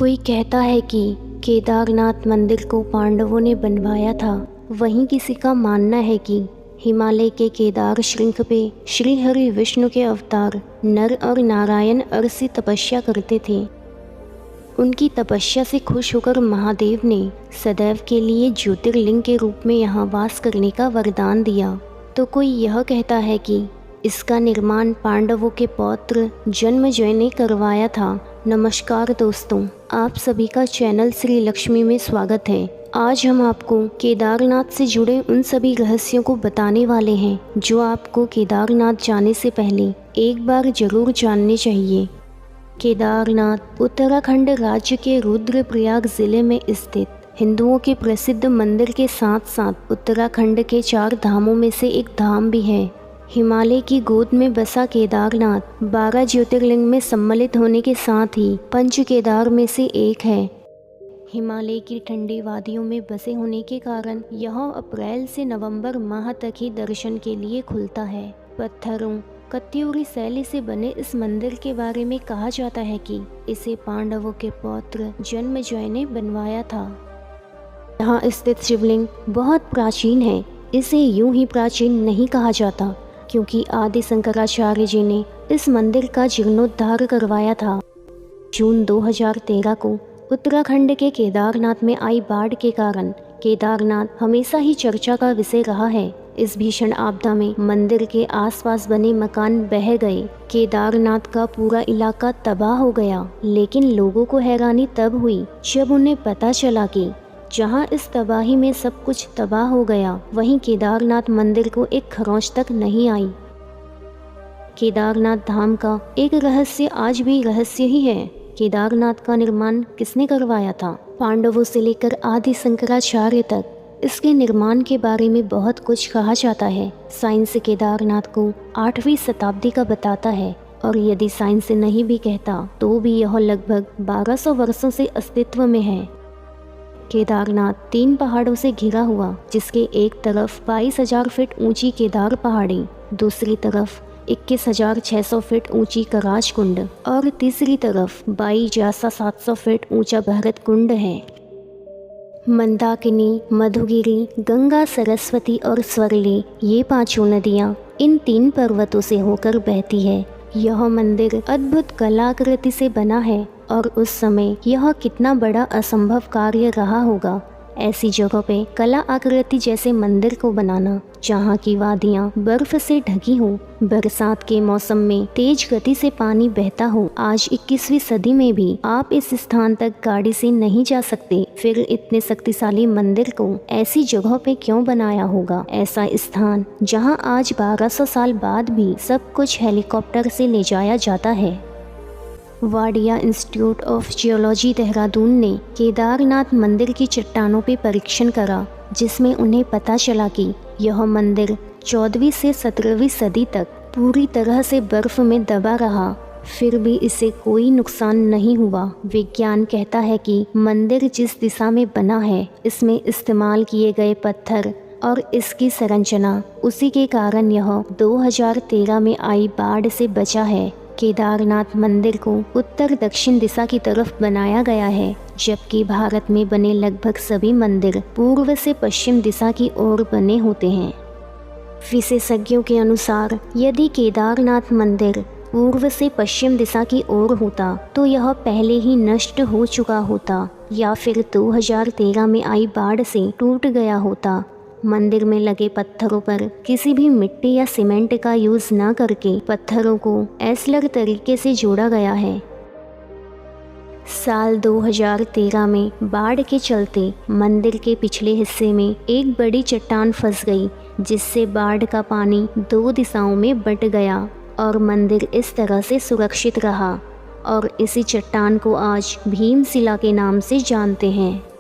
कोई कहता है कि केदारनाथ मंदिर को पांडवों ने बनवाया था। वहीं किसी का मानना है कि हिमालय के केदार श्रृंग पे श्री हरि विष्णु के अवतार नर और नारायण अरसी तपस्या करते थे। उनकी तपस्या से खुश होकर महादेव ने सदैव के लिए ज्योतिर्लिंग के रूप में यहाँ वास करने का वरदान दिया। तो कोई यह कहता है कि इसका निर्माण पांडवों के पौत्र जन्मेजय ने करवाया था। नमस्कार दोस्तों, आप सभी का चैनल श्री लक्ष्मी में स्वागत है। आज हम आपको केदारनाथ से जुड़े उन सभी रहस्यों को बताने वाले हैं जो आपको केदारनाथ जाने से पहले एक बार जरूर जानने चाहिए। केदारनाथ उत्तराखंड राज्य के रुद्रप्रयाग जिले में स्थित हिंदुओं के प्रसिद्ध मंदिर के साथ साथ उत्तराखंड के 4 धामों में से एक धाम भी है। हिमालय की गोद में बसा केदारनाथ 12 ज्योतिर्लिंग में सम्मिलित होने के साथ ही पंच केदार में से एक है। हिमालय की ठंडी वादियों में बसे होने के कारण यह अप्रैल से नवंबर माह तक ही दर्शन के लिए खुलता है। पत्थरों कत्यूरी शैली से बने इस मंदिर के बारे में कहा जाता है कि इसे पांडवों के पौत्र जन्मेजय ने बनवाया था। यहाँ स्थित शिवलिंग बहुत प्राचीन है। इसे यूं ही प्राचीन नहीं कहा जाता क्योंकि आदि शंकराचार्य जी ने इस मंदिर का जीर्णोद्धार करवाया था। जून 2013 को उत्तराखंड के केदारनाथ में आई बाढ़ के कारण केदारनाथ हमेशा ही चर्चा का विषय रहा है। इस भीषण आपदा में मंदिर के आसपास बने मकान बह गए। केदारनाथ का पूरा इलाका तबाह हो गया। लेकिन लोगों को हैरानी तब हुई जब उन्हें पता चला कि जहां इस तबाही में सब कुछ तबाह हो गया, वहीं केदारनाथ मंदिर को एक खरोंच तक नहीं आई। केदारनाथ धाम का एक रहस्य आज भी रहस्य ही है। केदारनाथ का निर्माण किसने करवाया था? पांडवों से लेकर आदि शंकराचार्य तक इसके निर्माण के बारे में बहुत कुछ कहा जाता है। साइंस केदारनाथ को 8वीं शताब्दी का बताता है और यदि साइंस नहीं भी कहता तो भी यह लगभग 1200 वर्षों से अस्तित्व में है। केदारनाथ 3 पहाड़ों से घिरा हुआ, जिसके एक तरफ 22,000 फीट ऊंची केदार पहाड़ी, दूसरी तरफ 21,600 फीट ऊंची कराज कुंड और तीसरी तरफ 22,700 फीट ऊंचा भरत कुंड है। मंदाकिनी, मधुगिरी, गंगा, सरस्वती और स्वर्ली ये 5 नदियाँ इन 3 पर्वतों से होकर बहती है। यह मंदिर अद्भुत कलाकृति से बना है और उस समय यह कितना बड़ा असंभव कार्य रहा होगा, ऐसी जगह पे कला आकृति जैसे मंदिर को बनाना, जहाँ की वादियाँ बर्फ से ढकी हो, बरसात के मौसम में तेज गति से पानी बहता हो। आज 21वीं सदी में भी आप इस स्थान तक गाड़ी से नहीं जा सकते, फिर इतने शक्तिशाली मंदिर को ऐसी जगह पे क्यों बनाया होगा? ऐसा स्थान जहाँ आज 1200 साल बाद भी सब कुछ हेलीकॉप्टर से ले जाया जाता है। Wadia institute of geology Dehradun ने केदारनाथ मंदिर की चट्टानों पर परीक्षण करा, जिसमें उन्हें पता चला कि यह मंदिर 14वीं से 17वीं सदी तक पूरी तरह से बर्फ में दबा रहा, फिर भी इसे कोई नुकसान नहीं हुआ। विज्ञान कहता है कि मंदिर जिस दिशा में बना है, इसमें इस्तेमाल किए गए पत्थर और इसकी संरचना, उसी के कारण यह 2013 में आई बाढ़ से बचा है। केदारनाथ मंदिर को उत्तर दक्षिण दिशा की तरफ बनाया गया है, जबकि भारत में बने लगभग सभी मंदिर पूर्व से पश्चिम दिशा की ओर बने होते हैं। विशेषज्ञों के अनुसार यदि केदारनाथ मंदिर पूर्व से पश्चिम दिशा की ओर होता तो यह पहले ही नष्ट हो चुका होता या फिर 2013 में आई बाढ़ से टूट गया होता। मंदिर में लगे पत्थरों पर किसी भी मिट्टी या सीमेंट का यूज न करके पत्थरों को एस्लर तरीके से जोड़ा गया है। साल 2013 में बाढ़ के चलते मंदिर के पिछले हिस्से में एक बड़ी चट्टान फंस गई, जिससे बाढ़ का पानी 2 दिशाओं में बट गया और मंदिर इस तरह से सुरक्षित रहा और इसी चट्टान को आज भीमशिला के नाम से जानते हैं।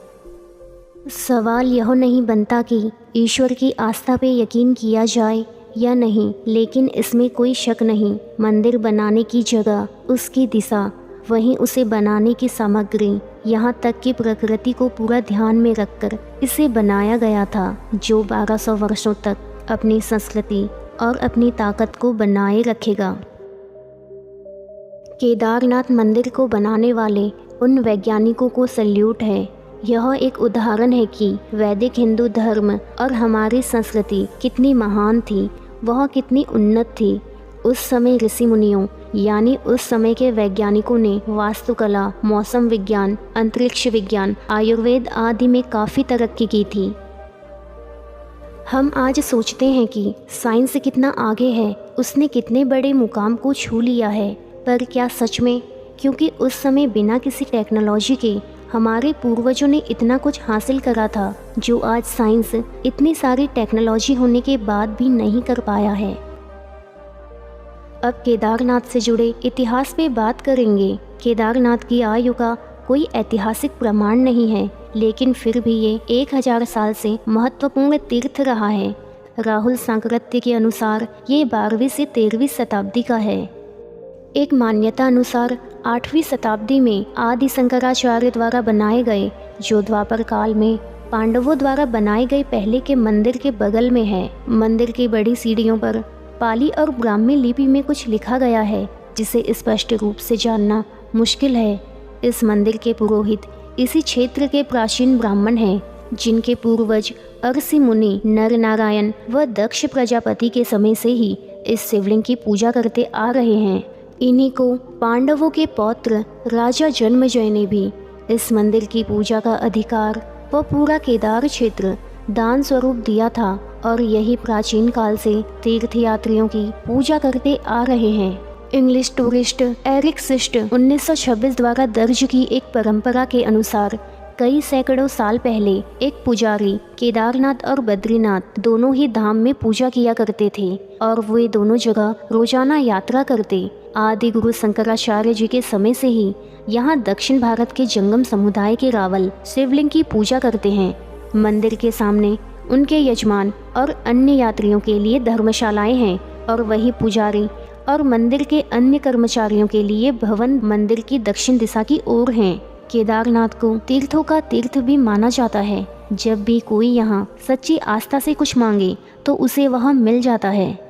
सवाल यह नहीं बनता कि ईश्वर की आस्था पे यकीन किया जाए या नहीं, लेकिन इसमें कोई शक नहीं, मंदिर बनाने की जगह, उसकी दिशा, वहीं उसे बनाने की सामग्री, यहाँ तक कि प्रकृति को पूरा ध्यान में रखकर इसे बनाया गया था, जो 1200 वर्षों तक अपनी संस्कृति और अपनी ताकत को बनाए रखेगा। केदारनाथ मंदिर को बनाने वाले उन वैज्ञानिकों को सल्यूट है। यह एक उदाहरण है कि वैदिक हिंदू धर्म और हमारी संस्कृति कितनी महान थी, वह कितनी उन्नत थी। उस समय ऋषि मुनियों यानी उस समय के वैज्ञानिकों ने वास्तुकला, मौसम विज्ञान, अंतरिक्ष विज्ञान, आयुर्वेद आदि में काफ़ी तरक्की की थी। हम आज सोचते हैं कि साइंस कितना आगे है, उसने कितने बड़े मुकाम को छू लिया है, पर क्या सच में? क्योंकि उस समय बिना किसी टेक्नोलॉजी के हमारे पूर्वजों ने इतना कुछ हासिल करा था जो आज साइंस इतनी सारी टेक्नोलॉजी होने के बाद भी नहीं कर पाया है। अब केदारनाथ से जुड़े इतिहास पे बात करेंगे। केदारनाथ की आयु का कोई ऐतिहासिक प्रमाण नहीं है, लेकिन फिर भी ये 1000 साल से महत्वपूर्ण तीर्थ रहा है। राहुल सांकृत्य के अनुसार ये 12वीं से 13वीं शताब्दी का है। एक मान्यता अनुसार 8वीं शताब्दी में आदि शंकराचार्य द्वारा बनाए गए, जो द्वापर काल में पांडवों द्वारा बनाए गए पहले के मंदिर के बगल में है। मंदिर की बड़ी सीढ़ियों पर पाली और ब्राह्मी लिपि में कुछ लिखा गया है जिसे स्पष्ट रूप से जानना मुश्किल है। इस मंदिर के पुरोहित इसी क्षेत्र के प्राचीन ब्राह्मण हैं, जिनके पूर्वज अर्षि मुनि नर नारायण व दक्ष प्रजापति के समय से ही इस शिवलिंग की पूजा करते आ रहे हैं। इन्हीं को पांडवों के पौत्र राजा जन्मेजय ने भी इस मंदिर की पूजा का अधिकार व पूरा केदार क्षेत्र दान स्वरूप दिया था और यही प्राचीन काल से तीर्थयात्रियों की पूजा करते आ रहे हैं। इंग्लिश टूरिस्ट एरिक सिस्ट 1926 द्वारा दर्ज की एक परंपरा के अनुसार कई सैकड़ों साल पहले एक पुजारी केदारनाथ और बद्रीनाथ दोनों ही धाम में पूजा किया करते थे और वे दोनों जगह रोजाना यात्रा करते। आदि गुरु शंकराचार्य जी के समय से ही यहाँ दक्षिण भारत के जंगम समुदाय के रावल शिवलिंग की पूजा करते हैं। मंदिर के सामने उनके यजमान और अन्य यात्रियों के लिए धर्मशालाएं हैं और वही पुजारी और मंदिर के अन्य कर्मचारियों के लिए भवन मंदिर की दक्षिण दिशा की ओर हैं। केदारनाथ को तीर्थों का तीर्थ भी माना जाता है। जब भी कोई यहाँ सच्ची आस्था से कुछ मांगे तो उसे वह मिल जाता है।